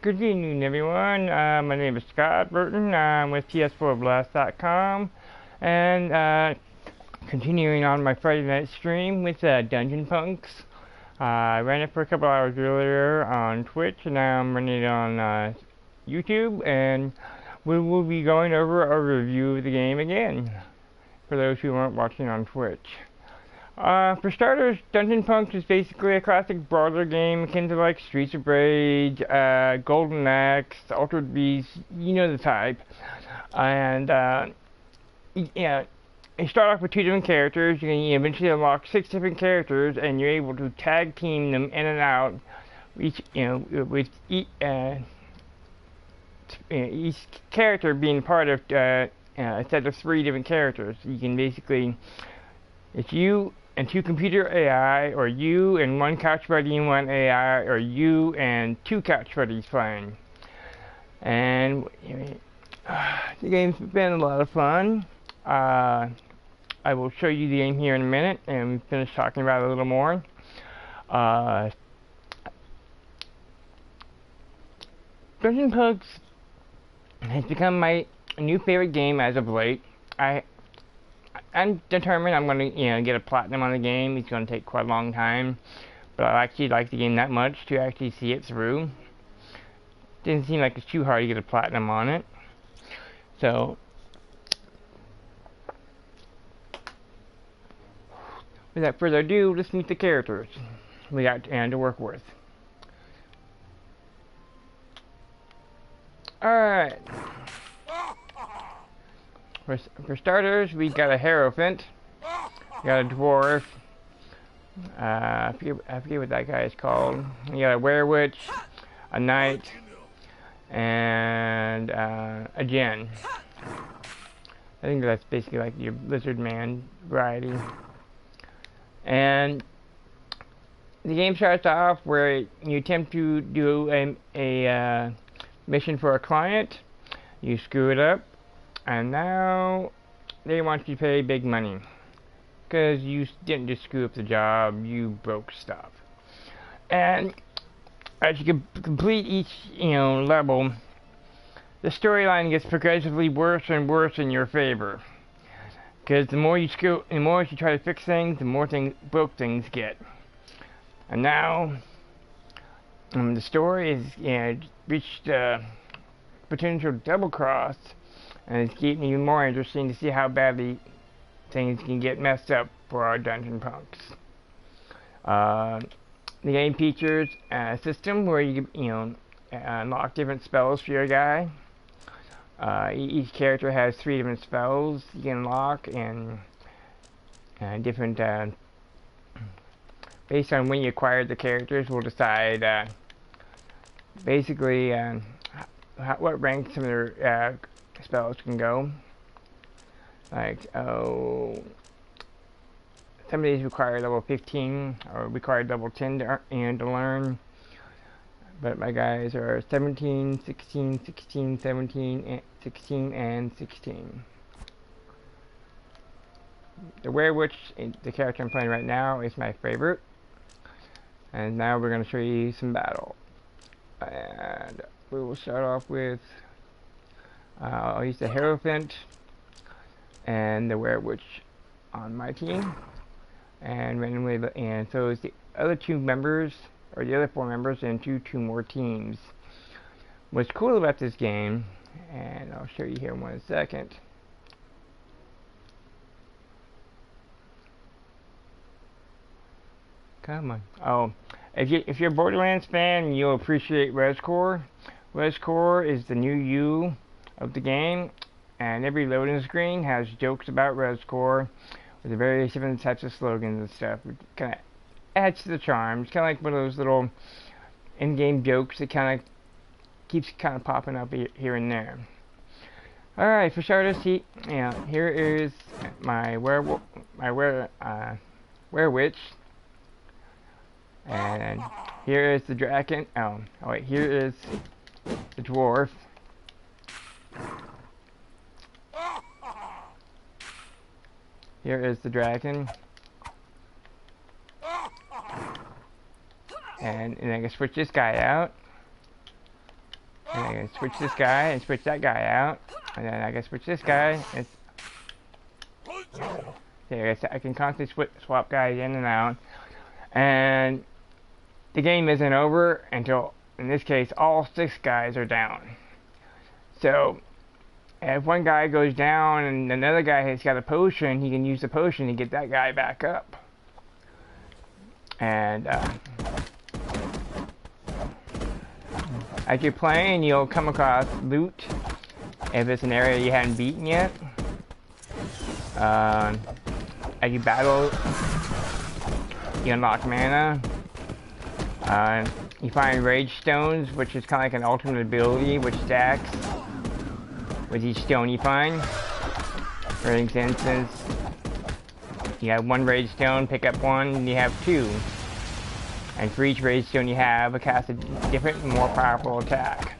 Good evening, everyone. My name is Scott Burton. I'm with PS4Blast.com, and continuing on my Friday night stream with Dungeon Punks. I ran it for a couple hours earlier on Twitch, and now I'm running it on YouTube, and we will be going over a review of the game again, for those who weren't watching on Twitch. For starters, Dungeon Punks is basically a classic brawler game akin to like Streets of Rage, Golden Axe, Altered Beast, you know the type. And yeah, you start off with 2 different characters. You can eventually unlock 6 different characters, and you're able to tag team them in and out. Each, with each character being part of a set of 3 different characters. You can basically, it's you and 2 computer AI, or you and 1 couch buddy and 1 AI, or you and 2 couch buddies playing. And the game's been a lot of fun. I will show you the game here in a minute, and we finish talking about it a little more. Dungeon Punks has become my new favorite game as of late. I'm determined I'm going to, get a platinum on the game. It's going to take quite a long time, but I actually like the game that much to actually see it through. Didn't seem like it's too hard to get a platinum on it. So, without further ado, let's meet the characters we got to work with. Alright. For starters, we got a Hierophant, we got a Dwarf, I forget what that guy is called. We got a Werewitch, a Knight, and a Djinn. I think that's basically like your Lizard Man variety. And the game starts off where you attempt to do a mission for a client, you screw it up, and now they want you to pay big money because you didn't just screw up the job, you broke stuff. And as you complete each level, the storyline gets progressively worse and worse in your favor, because the more you try to fix things, the more broke things get. And now the story has reached potential double cross. And it's getting even more interesting to see how badly things can get messed up for our Dungeon Punks. The game features a system where you unlock different spells for your guy. Each character has 3 different spells you can unlock, and different based on when you acquired the characters will decide basically what rank some of their spells can go. Like, some of these require level 15 or require level 10 to learn. But my guys are 17, 16, 16, 17, and 16, and 16. The Werewitch, the character I'm playing right now, is my favorite. And now we're going to show you some battle. And we will start off with I'll use the Hierophant and the Werewitch on my team, and randomly, and so is the other 2 members, or the other 4 members, into 2 more teams. What's cool about this game, and I'll show you here in 1 second. Come on. Oh, if you're a Borderlands fan, you'll appreciate ResCore. ResCore is the new you of the game, and every loading screen has jokes about ResCore with the various different types of slogans and stuff. It kind of adds to the charm. It's kind of like one of those little in-game jokes that kind of keeps kind of popping up here and there. Alright, for starters, here is my Werewitch, and here is the Draken. Oh wait, here is the Dwarf. Here is the Dragon. And I can switch this guy out. can switch this guy and switch that guy out. And then I can switch this guy. I can constantly swap guys in and out. And the game isn't over until, in this case, all 6 guys are down. So, if one guy goes down and another guy has got a potion, he can use the potion to get that guy back up. And as you're playing, you'll come across loot if it's an area you haven't beaten yet. As you battle, you unlock mana. You find rage stones, which is kind of like an ultimate ability, which stacks with each stone you find. For instance, you have 1 rage stone, pick up 1, and you have 2. And for each rage stone you have, it casts a different, more powerful attack.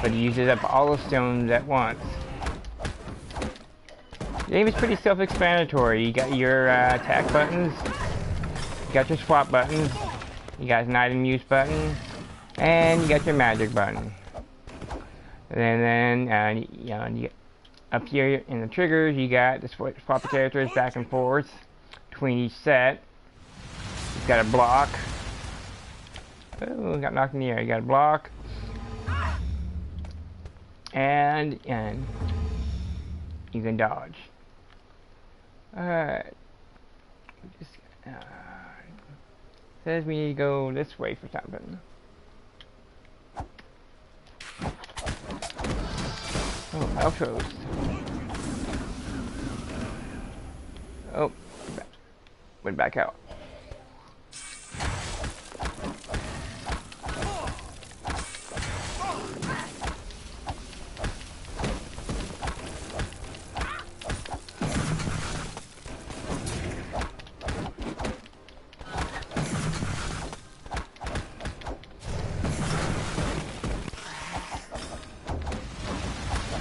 But it uses up all the stones at once. The game is pretty self-explanatory. You got your attack buttons, you got your swap buttons, you got an item use button, and you got your magic button. And then you up here in the triggers, you got the swap the characters back and forth between each set. You've got a block. Oh, got knocked in the air. You got a block, and you can dodge. Alright. Says we need to go this way for something. Oh, outros. Oh, went back out.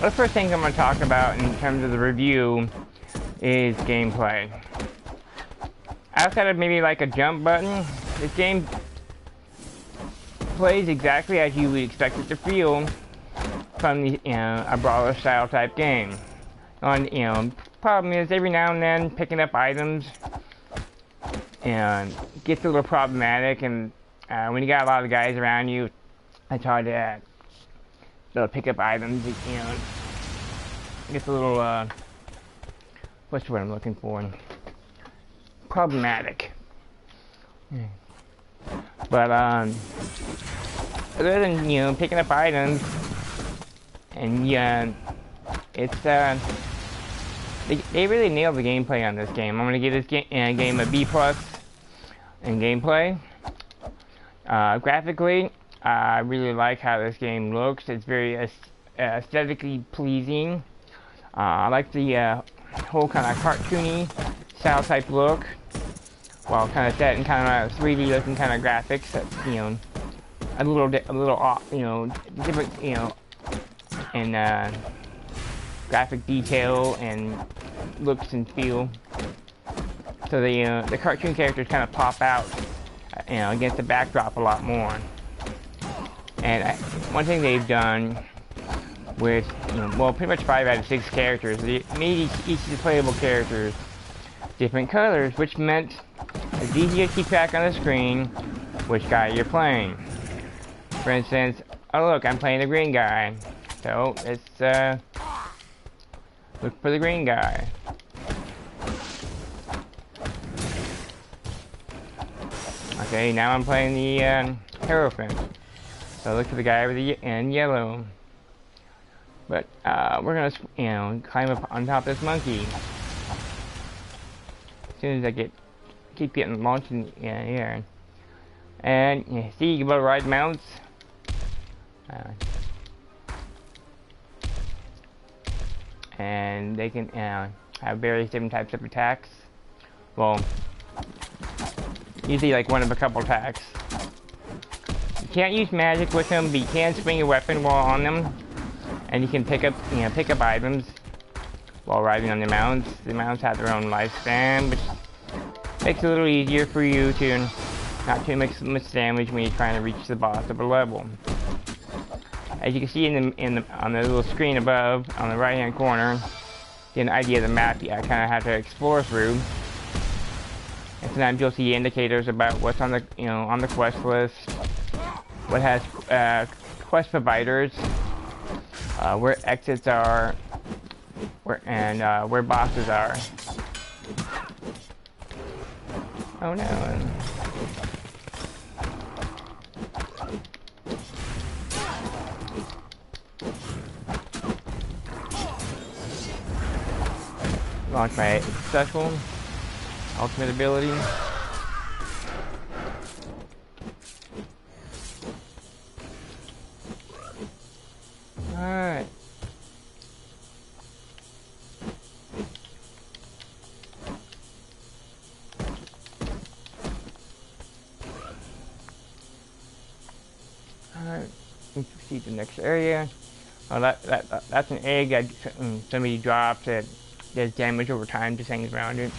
Well, the first thing I'm going to talk about in terms of the review is gameplay. Outside of maybe like a jump button, this game plays exactly as you would expect it to feel from the, a brawler style type game. Problem is every now and then picking up items and gets a little problematic, and when you got a lot of guys around you, it's hard to pick up items. Gets a little what's the word I'm looking for? Problematic. But other than picking up items, and it's they really nailed the gameplay on this game. I'm gonna give this game a B+ in gameplay. Graphically, I really like how this game looks. It's very aesthetically pleasing. I like the whole kind of cartoony style type look, while kind of set in kind of 3D looking kind of graphics. That, a little different, and graphic detail and looks and feel. So the cartoon characters kind of pop out, against the backdrop a lot more. And one thing they've done with, well, pretty much 5 out of 6 characters, they made each of the playable characters different colors, which meant it's easier to keep track on the screen which guy you're playing. For instance, oh look, I'm playing the green guy, so let's look for the green guy. Okay, now I'm playing the Hierophant. So look for the guy with the yellow. But we're gonna, climb up on top of this monkey. As soon as I keep getting launched in the air. And you see, you can able to ride mounts. And they can have various different types of attacks. Well, usually like one of a couple attacks. You can't use magic with them, but you can swing your weapon while on them, and you can pick up items while riding on the mounts. The mounts have their own lifespan, which makes it a little easier for you to not to make much damage when you're trying to reach the boss of a level. As you can see on the little screen above, on the right-hand corner, get an idea of the map. I kind of have to explore through. And sometimes you'll see indicators about what's on the on the quest list, what has quest providers, where exits are, where bosses are. Oh no. Launch my special ultimate ability. Alright. Alright, let's proceed to the next area. Oh, that's an egg that somebody dropped that does damage over time to things around it.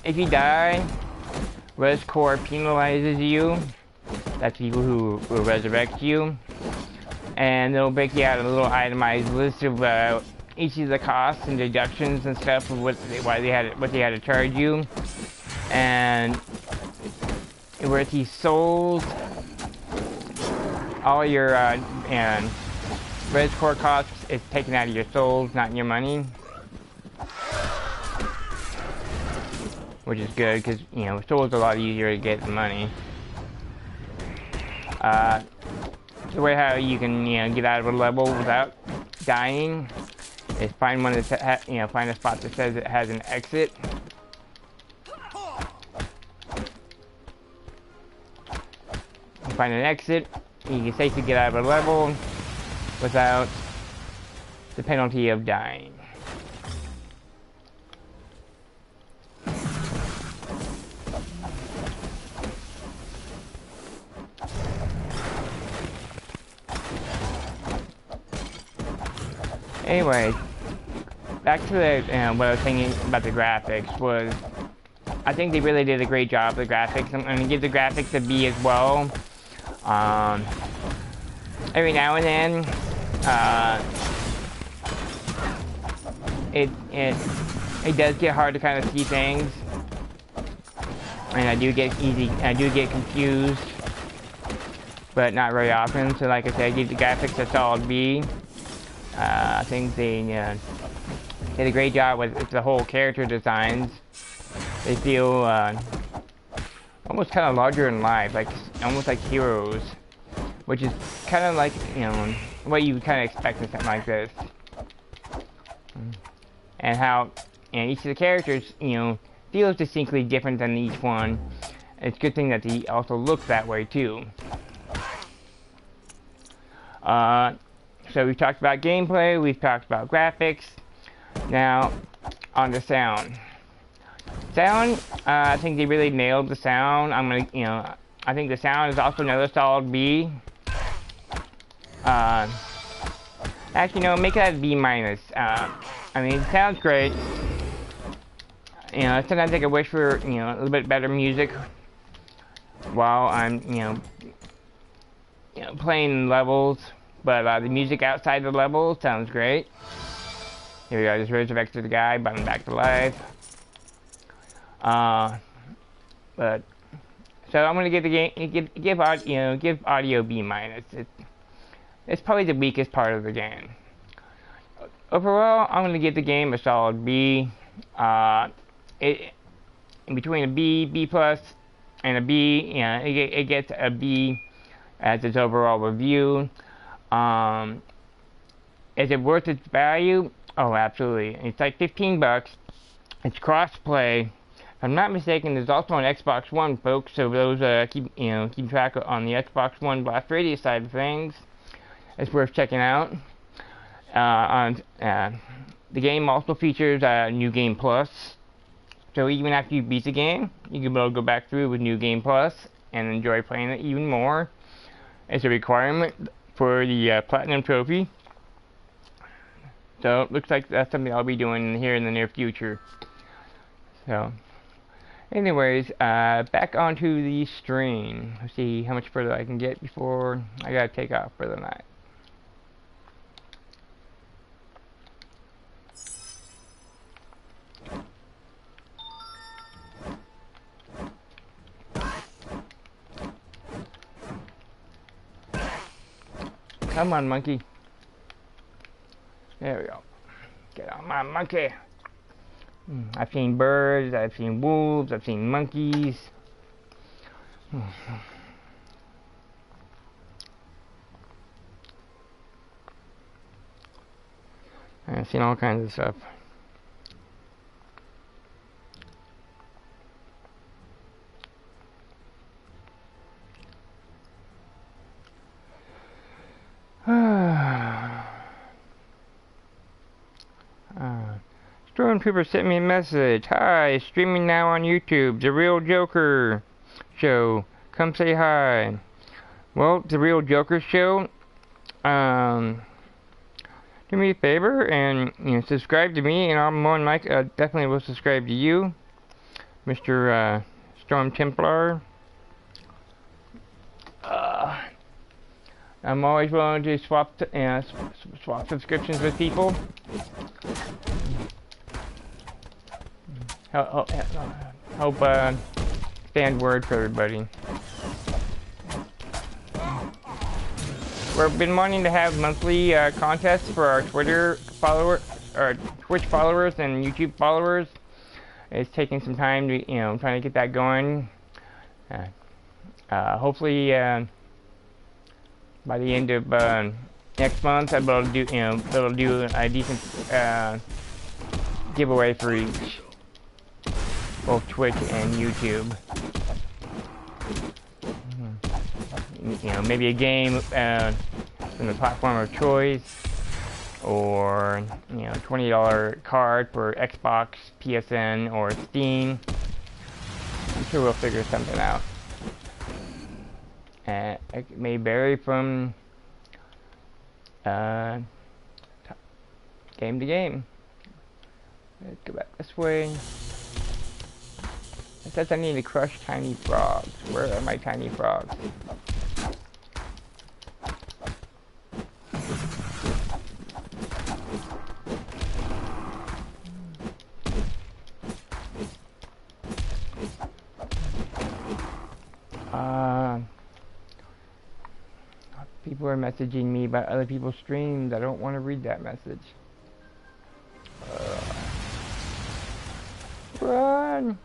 If you die, Res Corps penalizes you. That's people who will resurrect you. And they'll break you out a little itemized list of each of the costs and deductions and stuff of what they had to charge you. And where these souls, all your and Res Corps costs is taken out of your souls, not your money. Which is good, because, souls are a lot easier to get than money. The way how you can, get out of a level without dying is find one that, find a spot that says it has an exit. Find an exit, you can safely get out of a level without the penalty of dying. Anyway, back to what I was saying about the graphics was, I think they really did a great job with the graphics. I'm going to give the graphics a B as well. Every now and then, it does get hard to kind of see things, and I do get confused, but not very often. So, like I said, I give the graphics a solid B. I think they did a great job with the whole character designs. They feel almost kind of larger than life, like almost like heroes, which is kind of like what you kind of expect in something like this. And how each of the characters feels distinctly different than each one. It's a good thing that they also look that way too. So we've talked about gameplay, we've talked about graphics. Now, on the sound. I think they really nailed the sound. I think the sound is also another solid B. Actually, no, make that a B minus. I mean, it sounds great. Sometimes I could wish for, a little bit better music while I'm, playing levels. But the music outside the level sounds great. Here we go, just resurrected the guy, brought him back to life. But so I'm gonna give the game give audio B minus. It's probably the weakest part of the game. Overall, I'm gonna give the game a solid B. In between a B, B plus, and a B, it gets a B as its overall review. Is it worth its value? Oh, absolutely. It's like $15. It's cross-play. If I'm not mistaken, there's also an Xbox One, folks. So those keep track on the Xbox One Blast Radius side of things, it's worth checking out. The game also features New Game Plus. So even after you beat the game, you can be able to go back through with New Game Plus and enjoy playing it even more. It's a requirement for the Platinum Trophy. So it looks like that's something I'll be doing here in the near future. So, anyways, back onto the stream. Let's see how much further I can get before I gotta take off for the night. Come on, monkey. There we go. Get on my monkey. I've seen birds, I've seen wolves, I've seen monkeys. I've seen all kinds of stuff. Stormtrooper sent me a message. Hi, streaming now on YouTube. The Real Joker Show. Come say hi. Well, The Real Joker Show. Do me a favor and subscribe to me, and I'm more than likely definitely will subscribe to you, Mr. Storm Templar. I'm always willing to swap subscriptions with people. Hope stand word for everybody. We've been wanting to have monthly contests for our Twitter followers, or Twitch followers, and YouTube followers. It's taking some time to trying to get that going. Hopefully by the end of next month, I'll be able to do a decent giveaway for each, both Twitch and YouTube. Maybe a game from the platform of choice, or $20 card for Xbox, PSN, or Steam. I'm sure we'll figure something out. It may vary from game to game. Let's go back this way. It says I need to crush tiny frogs. Where are my tiny frogs? People are messaging me about other people's streams. I don't want to read that message. Run!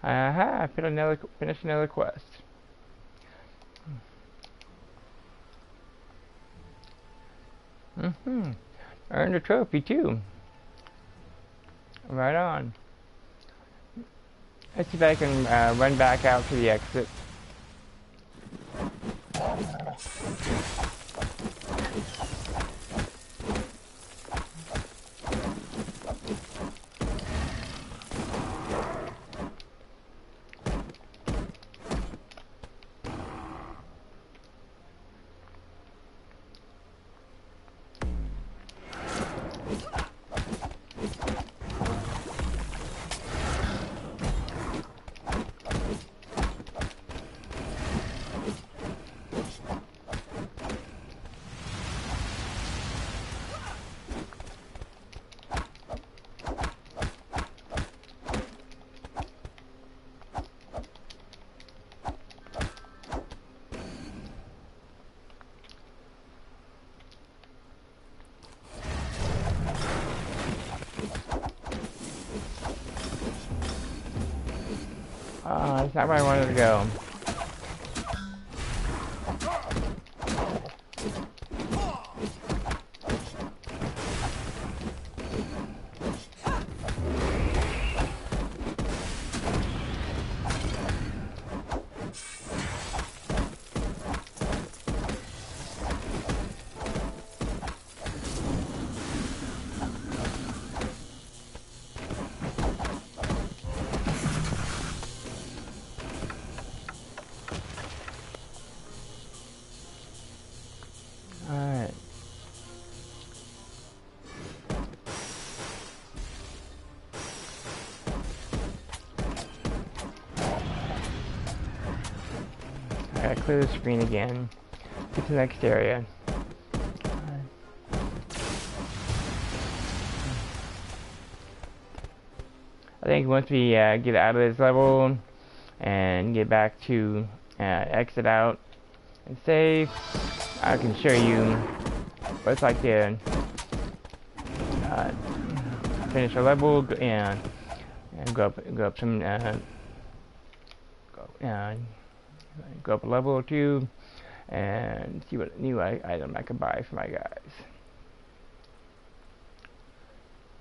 Aha, I finished another quest. Earned a trophy too. Right on. Let's see if I can run back out to the exit. That's not where I wanted to go. clear the screen again. Get to the next area. I think once we get out of this level and get back to exit out and save, I can show you what it's like to finish a level and go up some go up a level or two and see what new item I can buy for my guys.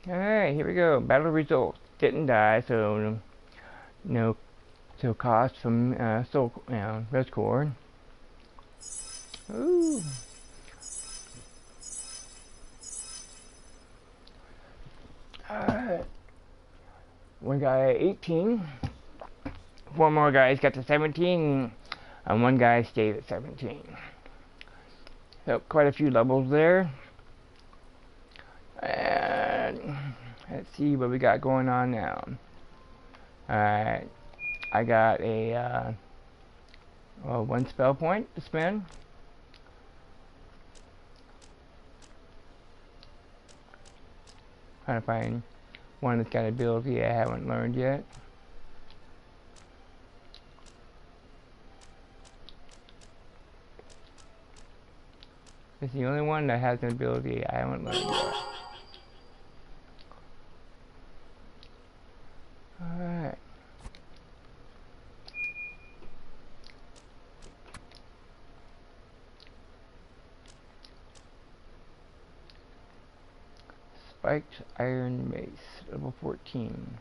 Alright, here we go. Battle results. Didn't die, so no cost from soul res core. Ooh. Alright. One guy 18. 4 more guys got to 17, and 1 guy stayed at 17. So quite a few levels there. And let's see what we got going on now. Alright, I got a 1 spell point to spend. Trying to find one that's got an ability I haven't learned yet. It's the only one that has an ability I haven't learned yet. Alright. Spiked Iron Mace, level 14.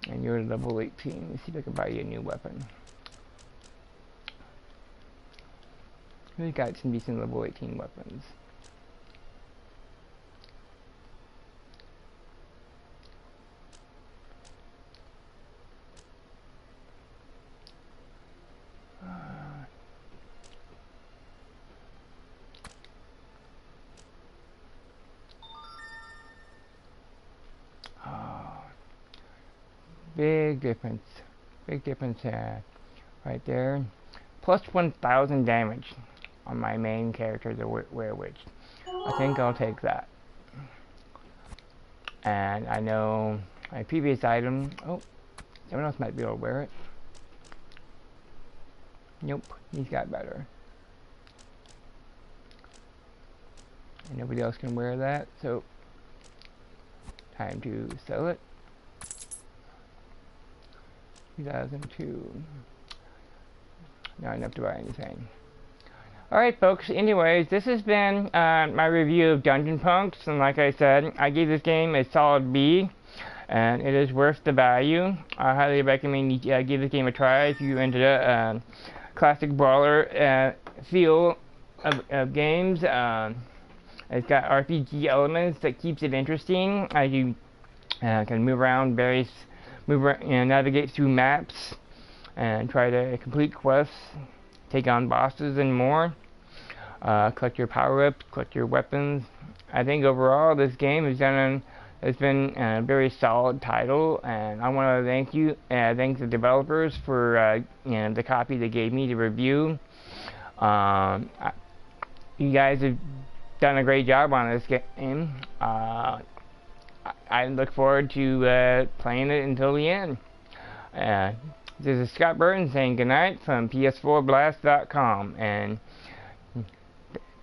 And you're level 18. Let's see if I can buy you a new weapon. We got some decent level 18 weapons. Big difference right there. Plus 1,000 damage on my main character, the Werewitch. I think I'll take that. And I know my previous item. Oh, someone else might be able to wear it. Nope, he's got better. And nobody else can wear that, so time to sell it. 2002. Not enough to buy anything. Alright folks, anyways, this has been my review of Dungeon Punks, and like I said, I gave this game a solid B, and it is worth the value. I highly recommend you give this game a try if you're into the classic brawler feel of games. It's got RPG elements that keeps it interesting as you can move around and navigate through maps and try to complete quests, take on bosses and more, collect your power-ups, collect your weapons. I think overall this game has been a very solid title, and I want to thank the developers for the copy they gave me to review. You guys have done a great job on this game. I look forward to playing it until the end. This is Scott Burton saying goodnight from PS4Blast.com, and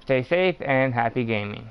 stay safe and happy gaming.